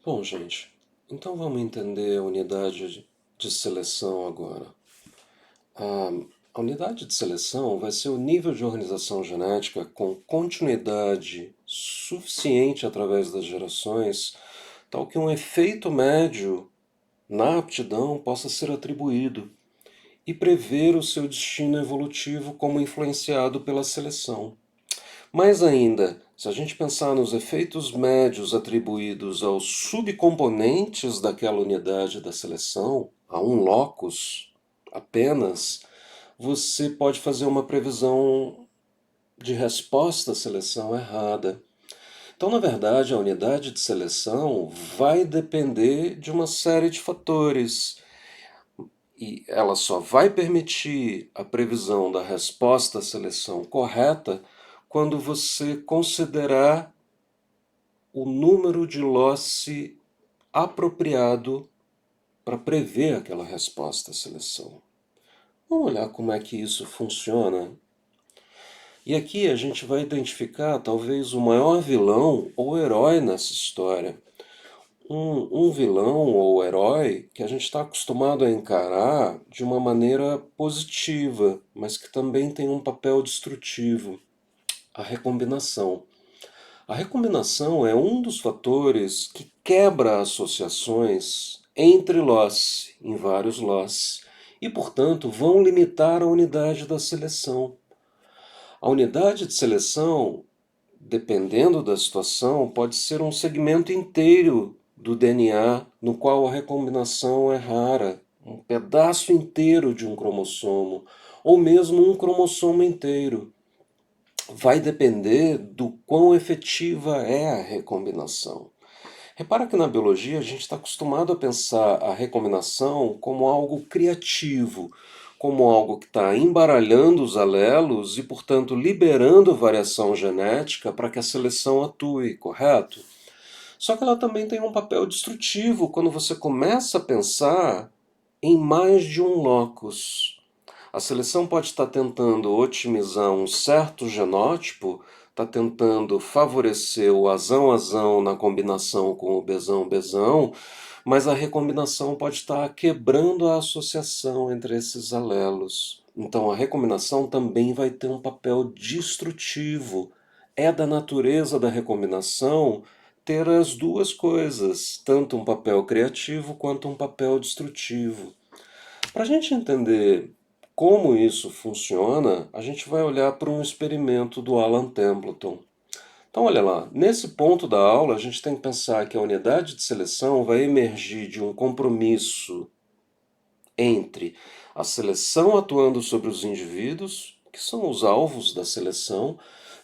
Bom, gente, então vamos entender a unidade de seleção agora. A, a unidade de seleção vai ser o nível de organização genética com continuidade suficiente através das gerações, tal que um efeito médio na aptidão possa ser atribuído e prever o seu destino evolutivo como influenciado pela seleção. Mais ainda, se a gente pensar nos efeitos médios atribuídos aos subcomponentes daquela unidade da seleção, a um locus apenas, você pode fazer uma previsão de resposta à seleção errada. Então, na verdade, a unidade de seleção vai depender de uma série de fatores e ela só vai permitir a previsão da resposta à seleção correta quando você considerar o número de losse apropriado para prever aquela resposta à seleção. Vamos olhar como é que isso funciona. E aqui a gente vai identificar talvez o maior vilão ou herói nessa história. Um vilão ou herói que a gente está acostumado a encarar de uma maneira positiva, mas que também tem um papel destrutivo, a recombinação. A recombinação é um dos fatores que quebra associações entre loss, em vários loss, e, portanto, vão limitar a unidade da seleção. A unidade de seleção, dependendo da situação, pode ser um segmento inteiro do DNA no qual a recombinação é rara, um pedaço inteiro de um cromossomo, ou mesmo um cromossomo inteiro. Vai depender do quão efetiva é a recombinação. Repara que na biologia a gente está acostumado a pensar a recombinação como algo criativo, como algo que está embaralhando os alelos e, portanto, liberando variação genética para que a seleção atue, correto? Só que ela também tem um papel destrutivo quando você começa a pensar em mais de um locus. A seleção pode estar tentando otimizar um certo genótipo, está tentando favorecer o azão-azão na combinação com o besão-besão, mas a recombinação pode estar quebrando a associação entre esses alelos. Então a recombinação também vai ter um papel destrutivo. É da natureza da recombinação ter as duas coisas, tanto um papel criativo quanto um papel destrutivo. Para a gente entender como isso funciona, a gente vai olhar para um experimento do Alan Templeton. Então, olha lá, nesse ponto da aula, a gente tem que pensar que a unidade de seleção vai emergir de um compromisso entre a seleção atuando sobre os indivíduos, que são os alvos da seleção,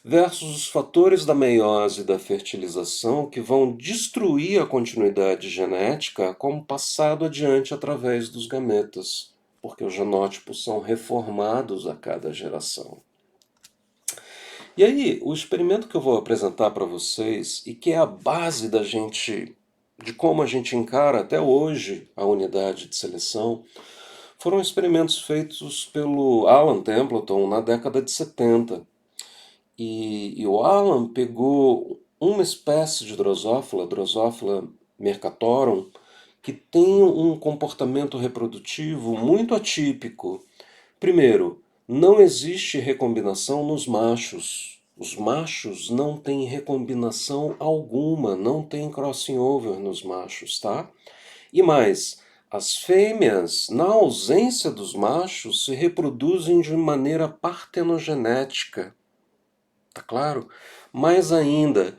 versus os fatores da meiose e da fertilização que vão destruir a continuidade genética como passado adiante através dos gametas, porque os genótipos são reformados a cada geração. E aí, o experimento que eu vou apresentar para vocês e que é a base da gente, de como a gente encara até hoje a unidade de seleção, foram experimentos feitos pelo Alan Templeton na década de 70. E o Alan pegou uma espécie de Drosophila mercatorum, que tem um comportamento reprodutivo muito atípico. Primeiro, não existe recombinação nos machos. Os machos não têm recombinação alguma, não tem crossing over nos machos, tá? E mais, as fêmeas, na ausência dos machos, se reproduzem de maneira partenogenética, tá claro? Mais ainda,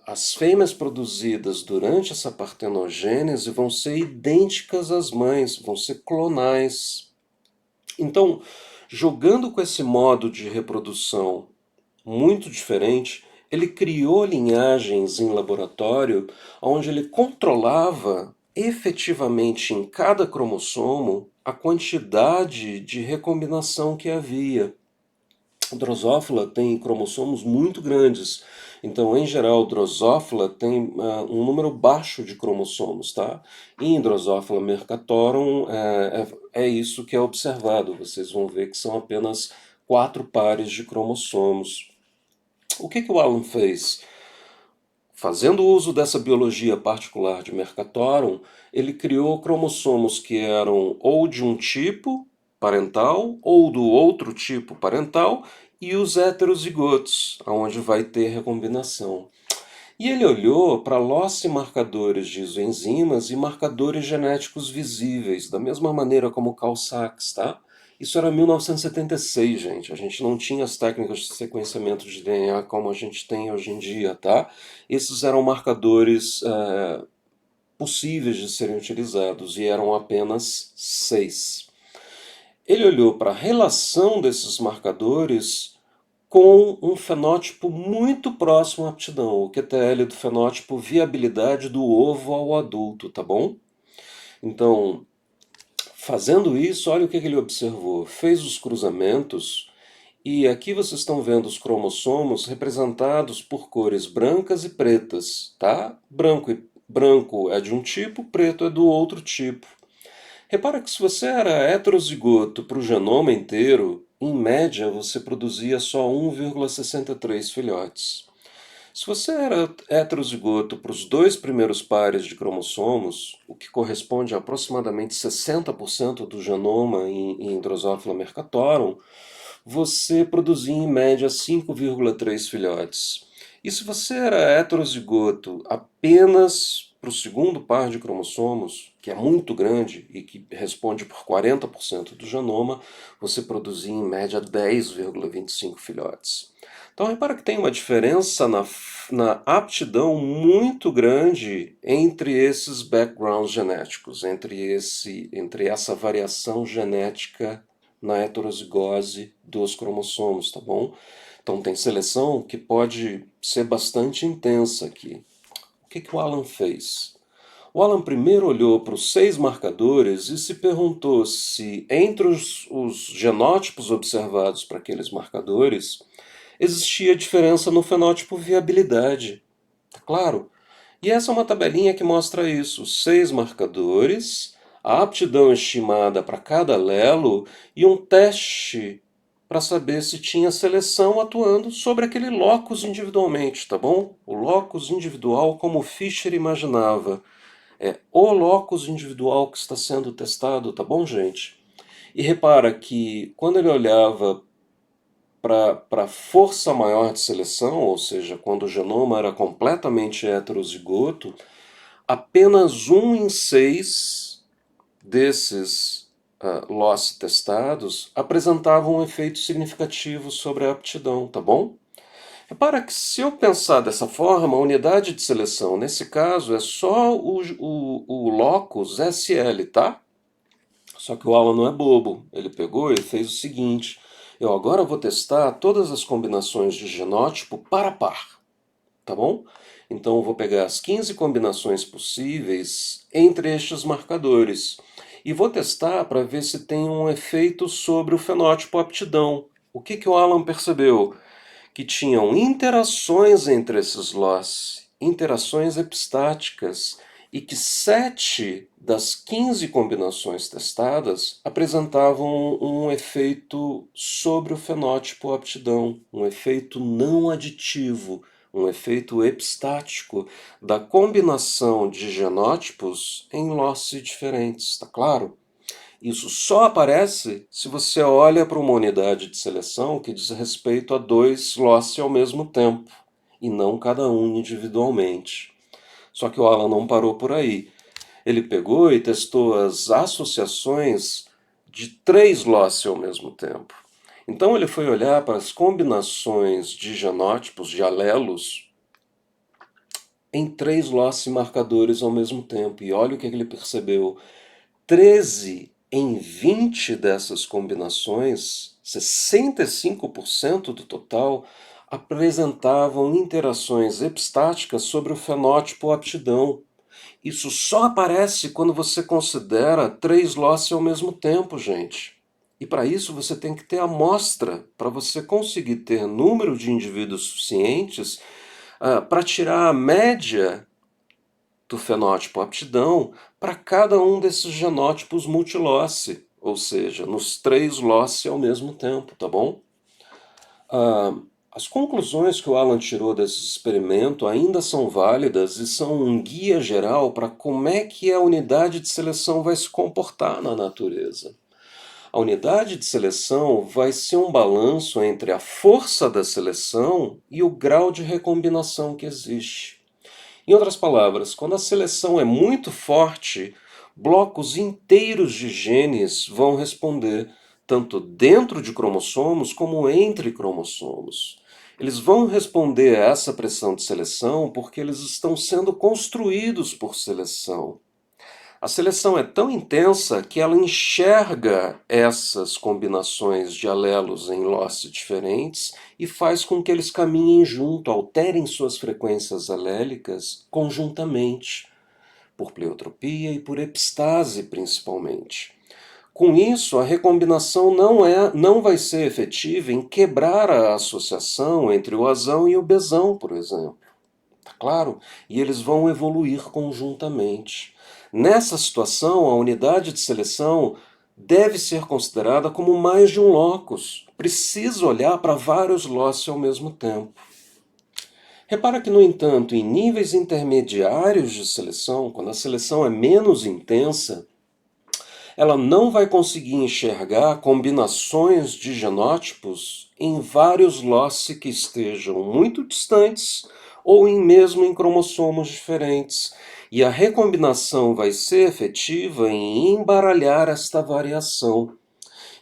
as fêmeas produzidas durante essa partenogênese vão ser idênticas às mães, vão ser clonais. Então, jogando com esse modo de reprodução muito diferente, ele criou linhagens em laboratório onde ele controlava efetivamente em cada cromossomo a quantidade de recombinação que havia. A Drosophila tem cromossomos muito grandes, então, em geral, Drosophila tem um número baixo de cromossomos, tá? E em Drosophila mercatorum é isso que é observado. Vocês vão ver que são apenas 4 pares de cromossomos. O que o Alan fez? fazendo uso dessa biologia particular de Mercatorum, ele criou cromossomos que eram ou de um tipo parental ou do outro tipo parental e os heterozigotos, onde vai ter recombinação. E ele olhou para loci marcadores de isoenzimas e marcadores genéticos visíveis, da mesma maneira como Carl Sachs, tá? Isso era 1976, gente. A gente não tinha as técnicas de sequenciamento de DNA como a gente tem hoje em dia, tá? Esses eram marcadores possíveis de serem utilizados e eram apenas 6. Ele olhou para a relação desses marcadores com um fenótipo muito próximo à aptidão, o QTL do fenótipo viabilidade do ovo ao adulto, tá bom? Então, fazendo isso, olha o que ele observou. Fez os cruzamentos e aqui vocês estão vendo os cromossomos representados por cores brancas e pretas, tá? Branco é de um tipo, preto é do outro tipo. Repara que se você era heterozigoto para o genoma inteiro, em média você produzia só 1,63 filhotes. Se você era heterozigoto para os dois primeiros pares de cromossomos, o que corresponde a aproximadamente 60% do genoma em Drosophila mercatorum, você produzia em média 5,3 filhotes. E se você era heterozigoto apenas para o segundo par de cromossomos, que é muito grande e que responde por 40% do genoma, você produzia em média 10,25 filhotes. Então repara que tem uma diferença na aptidão muito grande entre esses backgrounds genéticos, entre essa variação genética na heterozigose dos cromossomos, tá bom? Então tem seleção que pode ser bastante intensa aqui. O que o Alan fez? O Alan primeiro olhou para os 6 marcadores e se perguntou se entre os genótipos observados para aqueles marcadores existia diferença no fenótipo viabilidade. Tá claro? E essa é uma tabelinha que mostra isso. 6 marcadores, a aptidão estimada para cada alelo e um teste para saber se tinha seleção atuando sobre aquele locus individualmente, tá bom? O locus individual como Fischer imaginava. É o locus individual que está sendo testado, tá bom, gente? E repara que quando ele olhava para a força maior de seleção, ou seja, quando o genoma era completamente heterozigoto, apenas 1 em 6 desses loss testados apresentavam um efeito significativo sobre a aptidão, tá bom? Repara que se eu pensar dessa forma, a unidade de seleção, nesse caso, é só o locus SL, tá? Só que o Alan não é bobo. Ele pegou e fez o seguinte: eu agora vou testar todas as combinações de genótipo par a par, tá bom? Então eu vou pegar as 15 combinações possíveis entre estes marcadores e vou testar para ver se tem um efeito sobre o fenótipo aptidão. O que o Alan percebeu? Que tinham interações entre esses loss, interações epistáticas, e que 7 das 15 combinações testadas apresentavam um efeito sobre o fenótipo aptidão, um efeito não aditivo, um efeito epistático da combinação de genótipos em loci diferentes, está claro? Isso só aparece se você olha para uma unidade de seleção que diz respeito a 2 loci ao mesmo tempo, e não cada um individualmente. Só que o Alan não parou por aí. Ele pegou e testou as associações de 3 loci ao mesmo tempo. Então ele foi olhar para as combinações de genótipos, de alelos, em 3 loci marcadores ao mesmo tempo. E olha o que ele percebeu. 13 em 20 dessas combinações, 65% do total, apresentavam interações epistáticas sobre o fenótipo aptidão. Isso só aparece quando você considera 3 loci ao mesmo tempo, gente. E para isso você tem que ter amostra, para você conseguir ter número de indivíduos suficientes para tirar a média do fenótipo aptidão para cada um desses genótipos multiloci, ou seja, nos 3 loci ao mesmo tempo, tá bom? As conclusões que o Alan tirou desse experimento ainda são válidas e são um guia geral para como é que a unidade de seleção vai se comportar na natureza. A unidade de seleção vai ser um balanço entre a força da seleção e o grau de recombinação que existe. Em outras palavras, quando a seleção é muito forte, blocos inteiros de genes vão responder, tanto dentro de cromossomos como entre cromossomos. Eles vão responder a essa pressão de seleção porque eles estão sendo construídos por seleção. A seleção é tão intensa que ela enxerga essas combinações de alelos em loci diferentes e faz com que eles caminhem junto, alterem suas frequências alélicas conjuntamente, por pleiotropia e por epistase principalmente. Com isso, a recombinação não vai ser efetiva em quebrar a associação entre o azão e o besão, por exemplo. Tá claro? E eles vão evoluir conjuntamente. Nessa situação, a unidade de seleção deve ser considerada como mais de um locus. Precisa olhar para vários loci ao mesmo tempo. Repara que, no entanto, em níveis intermediários de seleção, quando a seleção é menos intensa, ela não vai conseguir enxergar combinações de genótipos em vários loci que estejam muito distantes ou mesmo em cromossomos diferentes. E a recombinação vai ser efetiva em embaralhar esta variação.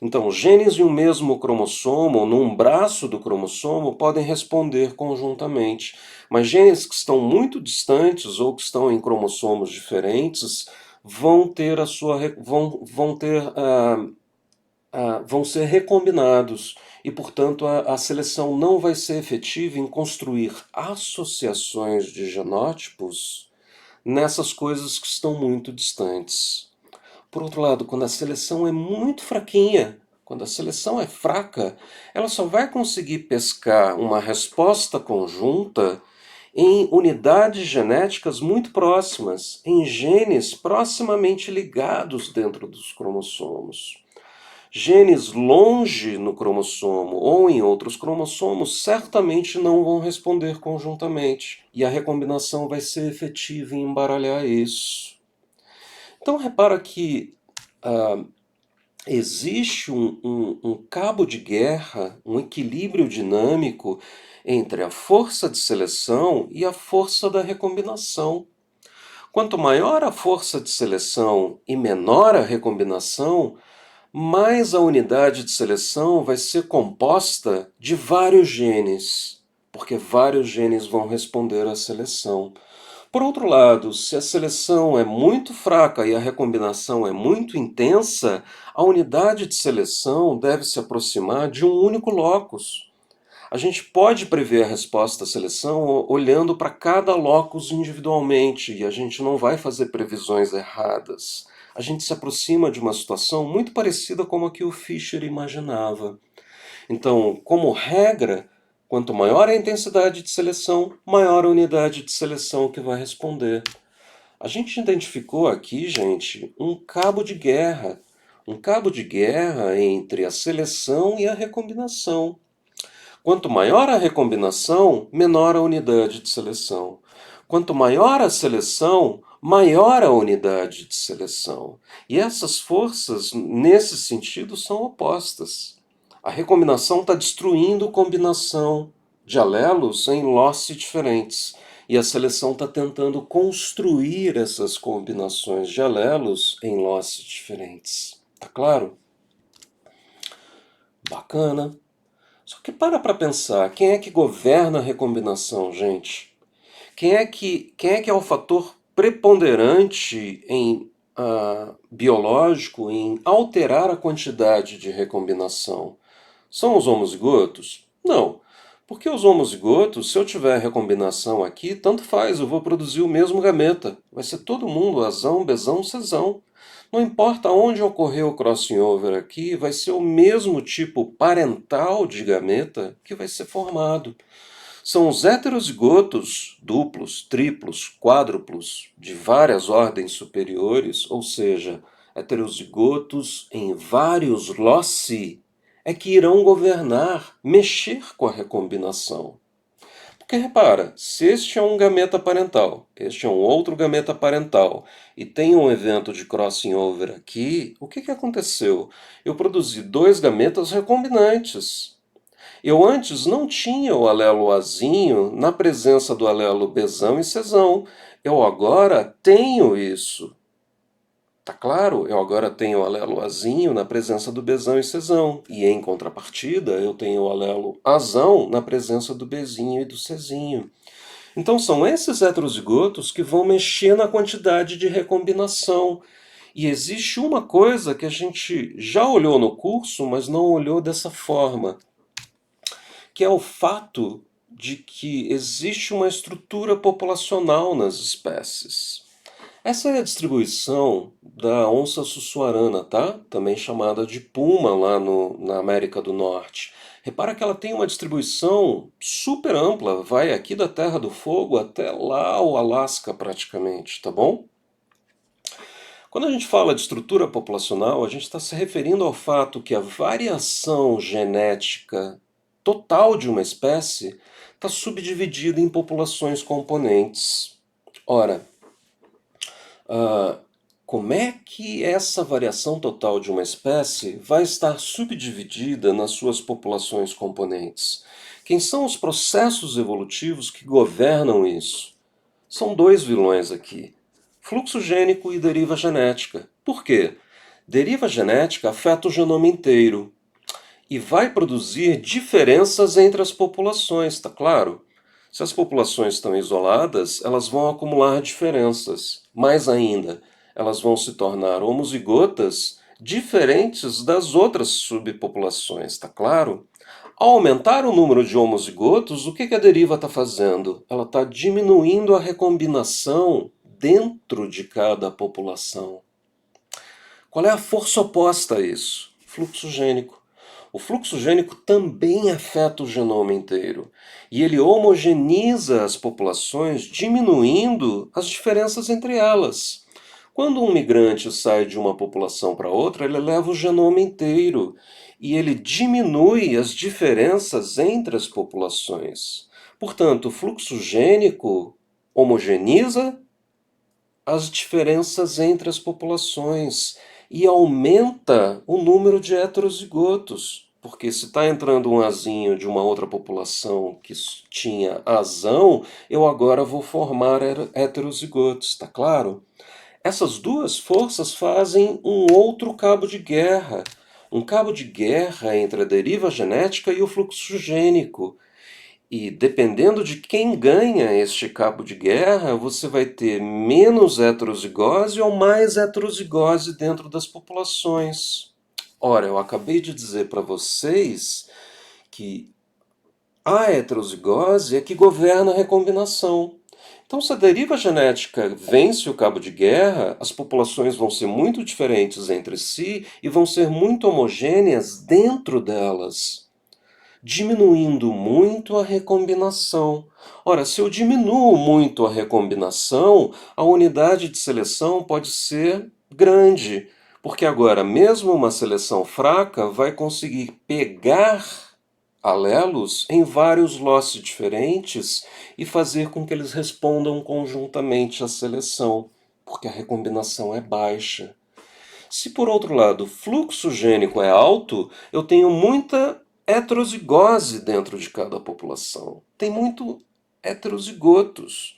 Então, genes de um mesmo cromossomo, ou num braço do cromossomo, podem responder conjuntamente. Mas genes que estão muito distantes ou que estão em cromossomos diferentes vão ter a sua vão ser recombinados e, portanto, a seleção não vai ser efetiva em construir associações de genótipos nessas coisas que estão muito distantes. Por outro lado, quando a seleção é muito fraquinha, quando a seleção é fraca, ela só vai conseguir pescar uma resposta conjunta em unidades genéticas muito próximas, em genes proximamente ligados dentro dos cromossomos. Genes longe no cromossomo ou em outros cromossomos certamente não vão responder conjuntamente, e a recombinação vai ser efetiva em embaralhar isso. Então repara que existe um cabo de guerra, um equilíbrio dinâmico entre a força de seleção e a força da recombinação. Quanto maior a força de seleção e menor a recombinação, mais a unidade de seleção vai ser composta de vários genes, porque vários genes vão responder à seleção. Por outro lado, se a seleção é muito fraca e a recombinação é muito intensa, a unidade de seleção deve se aproximar de um único locus. A gente pode prever a resposta à seleção olhando para cada locus individualmente, e a gente não vai fazer previsões erradas. A gente se aproxima de uma situação muito parecida com a que o Fischer imaginava. Então, como regra, quanto maior a intensidade de seleção, maior a unidade de seleção que vai responder. A gente identificou aqui, gente, um cabo de guerra entre a seleção e a recombinação. Quanto maior a recombinação, menor a unidade de seleção. Quanto maior a seleção, maior a unidade de seleção. E essas forças, nesse sentido, são opostas. A recombinação está destruindo combinação de alelos em loci diferentes. E a seleção está tentando construir essas combinações de alelos em loci diferentes. Tá claro? Bacana. Só que para pensar, quem é que governa a recombinação, gente? Quem é que é o fator preponderante em biológico em alterar a quantidade de recombinação? São os homozigotos? Não. Porque os homozigotos, se eu tiver recombinação aqui, tanto faz, eu vou produzir o mesmo gameta. Vai ser todo mundo azão, besão, cesão. Não importa onde ocorreu o crossing over aqui, vai ser o mesmo tipo parental de gameta que vai ser formado. São os heterozigotos duplos, triplos, quádruplos, de várias ordens superiores, ou seja, heterozigotos em vários loci, é que irão governar, mexer com a recombinação. Porque repara, se este é um gameta parental, este é um outro gameta parental, e tem um evento de crossing over aqui, o que aconteceu? Eu produzi dois gametas recombinantes. Eu antes não tinha o alelo Azinho na presença do alelo Bzão e Czão. Eu agora tenho isso. Tá claro? Eu agora tenho o alelo Azinho na presença do Bzão e Czão. E em contrapartida, eu tenho o alelo Azão na presença do Bzinho e do Czinho. Então são esses heterozigotos que vão mexer na quantidade de recombinação. E existe uma coisa que a gente já olhou no curso, mas não olhou dessa forma, que é o fato de que existe uma estrutura populacional nas espécies. Essa é a distribuição da onça sussuarana, tá? Também chamada de puma lá na América do Norte. Repara que ela tem uma distribuição super ampla, vai aqui da Terra do Fogo até lá ao Alasca praticamente, tá bom? Quando a gente fala de estrutura populacional, a gente está se referindo ao fato que a variação genética total de uma espécie está subdividida em populações componentes. Ora, como é que essa variação total de uma espécie vai estar subdividida nas suas populações componentes? Quem são os processos evolutivos que governam isso? São dois vilões aqui: fluxo gênico e deriva genética. Por quê? Deriva genética afeta o genoma inteiro e vai produzir diferenças entre as populações, está claro? Se as populações estão isoladas, elas vão acumular diferenças. Mais ainda, elas vão se tornar homozigotas diferentes das outras subpopulações, está claro? Ao aumentar o número de homozigotos, o que a deriva está fazendo? Ela está diminuindo a recombinação dentro de cada população. Qual é a força oposta a isso? Fluxo gênico. O fluxo gênico também afeta o genoma inteiro e ele homogeneiza as populações, diminuindo as diferenças entre elas. Quando um migrante sai de uma população para outra, ele leva o genoma inteiro e ele diminui as diferenças entre as populações. Portanto, o fluxo gênico homogeneiza as diferenças entre as populações e aumenta o número de heterozigotos. Porque se está entrando um azinho de uma outra população que tinha azão, eu agora vou formar heterozigotos, está claro? Essas duas forças fazem um outro cabo de guerra. Um cabo de guerra entre a deriva genética e o fluxo gênico. E dependendo de quem ganha este cabo de guerra, você vai ter menos heterozigose ou mais heterozigose dentro das populações. Ora, eu acabei de dizer para vocês que a heterozigose é que governa a recombinação. Então, se a deriva genética vence o cabo de guerra, as populações vão ser muito diferentes entre si e vão ser muito homogêneas dentro delas, diminuindo muito a recombinação. Ora, se eu diminuo muito a recombinação, a unidade de seleção pode ser grande, porque agora mesmo uma seleção fraca vai conseguir pegar alelos em vários losses diferentes e fazer com que eles respondam conjuntamente à seleção, porque a recombinação é baixa. Se por outro lado o fluxo gênico é alto, eu tenho muita heterozigose dentro de cada população. Tem muito heterozigotos.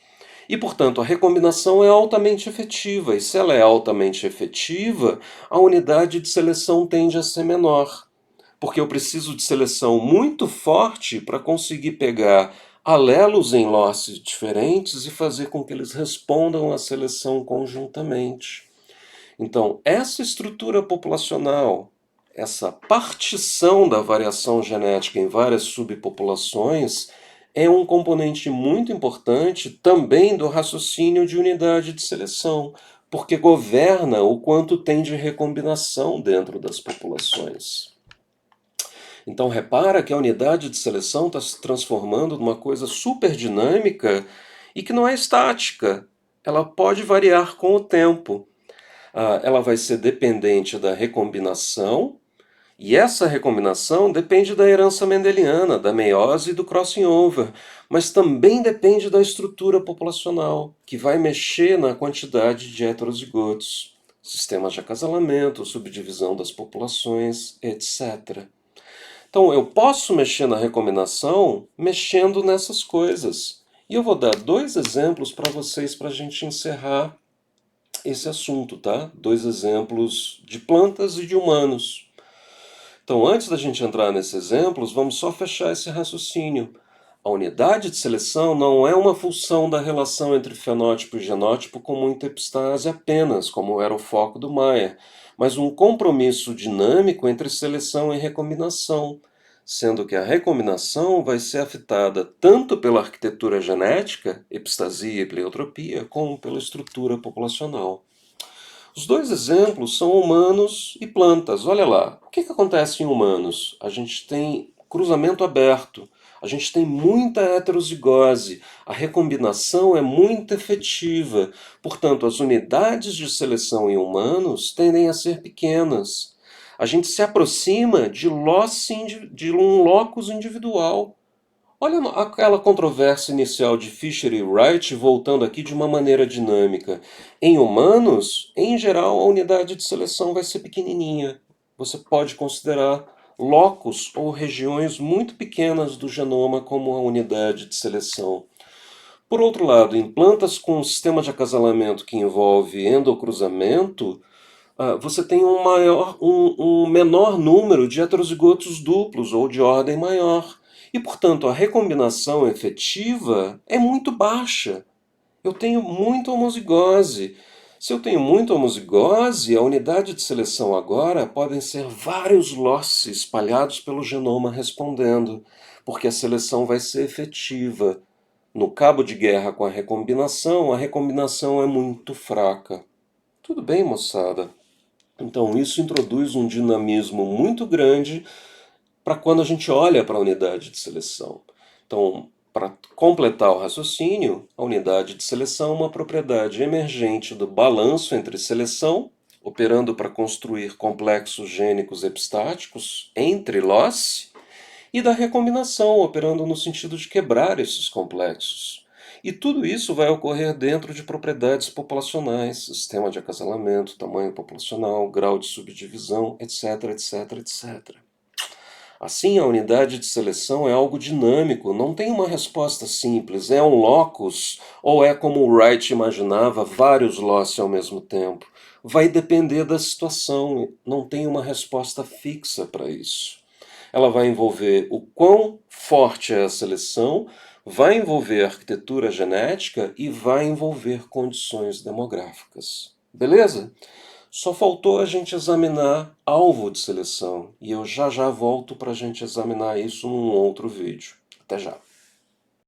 E, portanto, a recombinação é altamente efetiva. E se ela é altamente efetiva, a unidade de seleção tende a ser menor. Porque eu preciso de seleção muito forte para conseguir pegar alelos em losses diferentes e fazer com que eles respondam à seleção conjuntamente. Então, essa estrutura populacional, essa partição da variação genética em várias subpopulações, é um componente muito importante também do raciocínio de unidade de seleção, porque governa o quanto tem de recombinação dentro das populações. Então, repara que a unidade de seleção está se transformando numa coisa super dinâmica e que não é estática. Ela pode variar com o tempo. Ela vai ser dependente da recombinação E essa recombinação depende da herança mendeliana, da meiose e do crossing over, mas também depende da estrutura populacional, que vai mexer na quantidade de heterozigotos, sistemas de acasalamento, subdivisão das populações, etc. Então, eu posso mexer na recombinação mexendo nessas coisas. E eu vou dar dois exemplos para vocês para a gente encerrar esse assunto, tá? Dois exemplos de plantas e de humanos. Então, antes da gente entrar nesses exemplos, vamos só fechar esse raciocínio. A unidade de seleção não é uma função da relação entre fenótipo e genótipo como muita epistase apenas, como era o foco do Mayr, mas um compromisso dinâmico entre seleção e recombinação, sendo que a recombinação vai ser afetada tanto pela arquitetura genética, epistasia e pleiotropia, como pela estrutura populacional. Os dois exemplos são humanos e plantas. Olha lá, o que acontece em humanos? A gente tem cruzamento aberto, a gente tem muita heterozigose, a recombinação é muito efetiva, portanto, as unidades de seleção em humanos tendem a ser pequenas. A gente se aproxima de um locus individual. Olha aquela controvérsia inicial de Fisher e Wright voltando aqui de uma maneira dinâmica. Em humanos, em geral, a unidade de seleção vai ser pequenininha. Você pode considerar locos ou regiões muito pequenas do genoma como a unidade de seleção. Por outro lado, em plantas com um sistema de acasalamento que envolve endocruzamento, você tem um menor número de heterozigotos duplos ou de ordem maior. E, portanto, a recombinação efetiva é muito baixa. Eu tenho muita homozigose. Se eu tenho muita homozigose, a unidade de seleção agora podem ser vários losses espalhados pelo genoma respondendo, porque a seleção vai ser efetiva. No cabo de guerra com a recombinação é muito fraca. Tudo bem, moçada? Então, isso introduz um dinamismo muito grande para quando a gente olha para a unidade de seleção. Então, para completar o raciocínio, a unidade de seleção é uma propriedade emergente do balanço entre seleção, operando para construir complexos gênicos epistáticos entre loci, e da recombinação, operando no sentido de quebrar esses complexos. E tudo isso vai ocorrer dentro de propriedades populacionais, sistema de acasalamento, tamanho populacional, grau de subdivisão, etc, etc, etc. Assim, a unidade de seleção é algo dinâmico, não tem uma resposta simples, é um locus, ou é como o Wright imaginava, vários loci ao mesmo tempo. Vai depender da situação, não tem uma resposta fixa para isso. Ela vai envolver o quão forte é a seleção, vai envolver arquitetura genética e vai envolver condições demográficas. Beleza? Só faltou a gente examinar alvo de seleção, e eu já volto para a gente examinar isso num outro vídeo. Até já!